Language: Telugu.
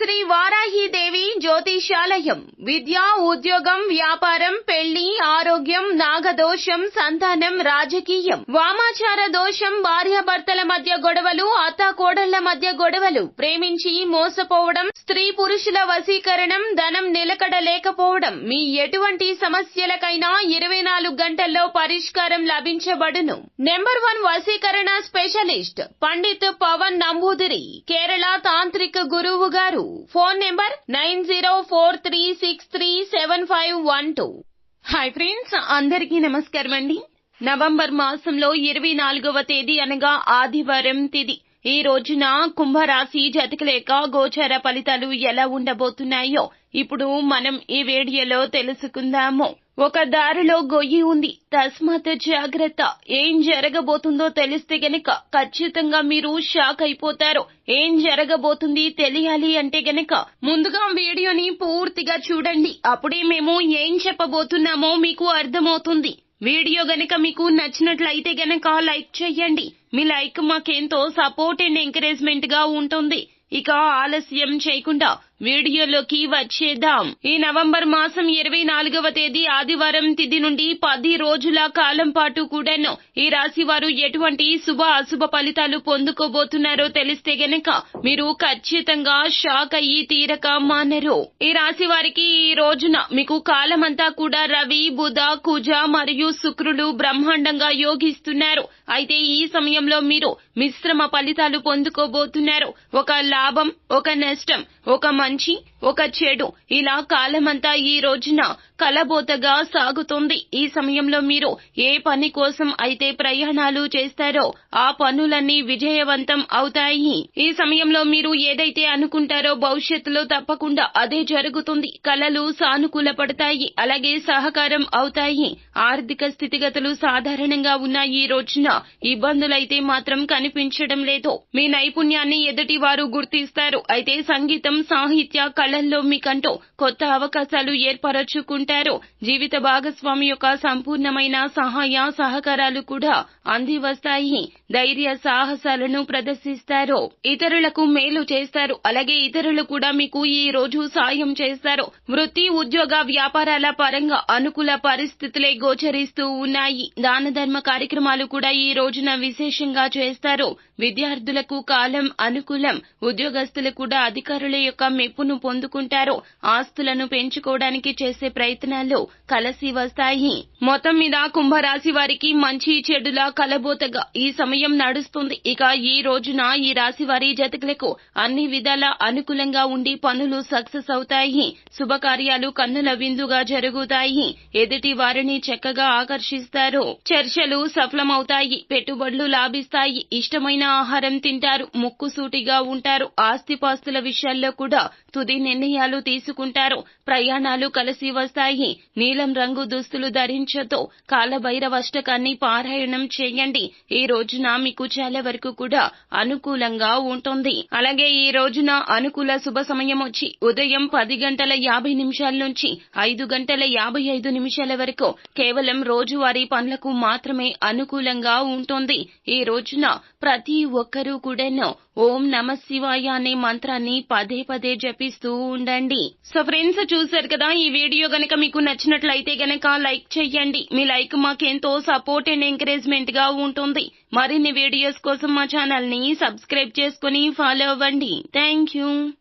శ్రీ వారాహిదేవి జ్యోతిషాలయం విద్య, ఉద్యోగం, వ్యాపారం, పెళ్లి, ఆరోగ్యం, నాగదోషం, సంతానం, రాజకీయం, వామాచార దోషం, భార్యాభర్తల మధ్య గొడవలు, అత్తాకోడళ్ల మధ్య గొడవలు, ప్రేమించి మోసపోవడం, స్త్రీ పురుషుల వశీకరణం, ధనం నిలకడ లేకపోవడం, మీ ఎటువంటి సమస్యలకైనా 24 గంటల్లో పరిష్కారం లభించబడును. నెంబర్ 1 వశీకరణ స్పెషలిస్ట్ పండిత్ పవన్ నంబూదిరి, కేరళ తాంత్రిక గురువు గారు. Phone number 9043637512. హాయ్ ఫ్రెండ్స్, అందరికీ నమస్కారం అండి. నవంబర్ మాసంలో 24వ తేదీ అనగా ఆదివారం తిథి. ఈ రోజున కుంభరాశి జాతకుల యొక్క గోచార ఫలితాలు ఎలా ఉండబోతున్నాయో ఇప్పుడు మనం ఈ వీడియోలో తెలుసుకుందాము. ఒక దారిలో గొయ్యి ఉంది, తస్మాత్ జాగ్రత్త. ఏం జరగబోతుందో తెలిస్తే గనక ఖచ్చితంగా మీరు షాక్ అయిపోతారు. ఏం జరగబోతుంది తెలియాలి అంటే గనక ముందుగా వీడియోని పూర్తిగా చూడండి. అప్పుడే మేము ఏం చెప్పబోతున్నామో మీకు అర్థమవుతుంది. వీడియో గనక మీకు నచ్చినట్లయితే గనక లైక్ చేయండి. మీ లైక్ మాకెంతో సపోర్ట్ అండ్ ఎంకరేజ్మెంట్ గా ఉంటుంది. ఇక ఆలస్యం చేయకుండా వీడియోలోకి వచ్చేద్దాం. ఈ నవంబర్ మాసం 24వ తేదీ ఆదివారం తిథి నుండి 10 రోజుల కాలం పాటు కూడాను ఈ రాశి వారు ఎటువంటి శుభ అశుభ ఫలితాలు పొందుకోబోతున్నారో తెలిస్తే గనక మీరు ఖచ్చితంగా షాక్ అయ్యి తీరక మానరు. ఈ రాశి వారికి ఈ రోజున మీకు కాలమంతా కూడా రవి, బుధ, కుజ మరియు శుక్రులు బ్రహ్మాండంగా యోగిస్తున్నారు. అయితే ఈ సమయంలో మీరు మిశ్రమ ఫలితాలు పొందుకోబోతున్నారు. ఒక లాభం, ఒక నష్టం, ఒక మంచి, ఒక చెడు, ఇలా కాలమంతా ఈ రోజున కలబోతగా సాగుతుంది. ఈ సమయంలో మీరు ఏ పని కోసం అయితే ప్రయాణాలు చేస్తారో ఆ పనులన్నీ విజయవంతం అవుతాయి. ఈ సమయంలో మీరు ఏదైతే అనుకుంటారో భవిష్యత్తులో తప్పకుండా అదే జరుగుతుంది. కలలు సానుకూల పడతాయి, అలాగే సహకారం అవుతాయి. ఆర్థిక స్థితిగతులు సాధారణంగా ఉన్న ఈ రోజున ఇబ్బందులైతే మాత్రం కనిపించడం లేదు. మీ నైపుణ్యాన్ని ఎదుటి వారు గుర్తిస్తారు. అయితే సంగీతం, సాహిత్య, కళల్లో మీకంటూ కొత్త అవకాశాలు ఏర్పరచుకుంటారు. జీవిత భాగస్వామి యొక్క సంపూర్ణమైన సహాయ సహకారాలు కూడా అంది వస్తాయి. ధైర్య సాహసాలను ప్రదర్శిస్తారు. ఇతరులకు మేలు చేస్తారు, అలాగే ఇతరులు కూడా మీకు ఈ రోజు సాయం చేస్తారు. వృత్తి, ఉద్యోగ, వ్యాపారాల పరంగా అనుకూల పరిస్థితులే గోచరిస్తూ ఉన్నాయి. దాన ధర్మ కార్యక్రమాలు కూడా ఈ రోజున విశేషంగా చేస్తారు. విద్యార్థులకు కాలం అనుకూలం. ఉద్యోగస్తులు కూడా అధికారుల యొక్క మెప్పును పొందుకుంటారు. ఆస్తులను పెంచుకోవడానికి చేసే ప్రయత్నాలు కలిసి వస్తాయి. మొత్తం మీద కుంభరాశి వారికి మంచి చెడులా కలబోతగా ఈ సమయం నడుస్తుంది. ఇక ఈ రోజున ఈ రాశి వారి జాతకులకు అన్ని విధాల అనుకూలంగా ఉండి పనులు సక్సెస్ అవుతాయి. శుభకార్యాలు కన్నుల విందుగా జరుగుతాయి. ఎదుటి వారిని చక్కగా ఆకర్షిస్తారు. చర్చలు సఫలమవుతాయి. పెట్టుబడులు లాభిస్తాయి. ఇష్టమైన ఆహారం తింటారు. ముక్కుసూటిగా ఉంటారు. ఆస్తిపాస్తుల విషయాల్లో కూడా తుది నిర్ణయాలు తీసుకుంటారు. ప్రయాణాలు కలిసి వస్తాయి. నీలం రంగు దుస్తులు ధరించతో కాలభైరవాష్టకాన్ని పారాయణం చేయండి. ఈ రోజున మీకు చాలా వరకు కూడా అనుకూలంగా ఉంటుంది. అలాగే ఈ రోజున అనుకూల శుభ సమయం వచ్చి ఉదయం 10:50 నుంచి 5:55 వరకు. కేవలం రోజువారీ పనులకు మాత్రమే అనుకూలంగా ఉంటుంది. ఈ రోజున ప్రతి ఒక్కరూ కూడాను ఓం నమ శివాయ అనే మంత్రాన్ని పదే పదే జపిస్తూ ఉండండి. సో ఫ్రెండ్స్, చూశారు కదా, ఈ వీడియో గనక మీకు నచ్చినట్లయితే గనక లైక్ చేయండి. మీ లైక్ మాకెంతో సపోర్ట్ అండ్ ఎంకరేజ్మెంట్ గా ఉంటుంది. మరిన్ని వీడియోస్ కోసం మా ఛానల్ ని సబ్స్క్రైబ్ చేసుకుని ఫాలో అవ్వండి. Thank you.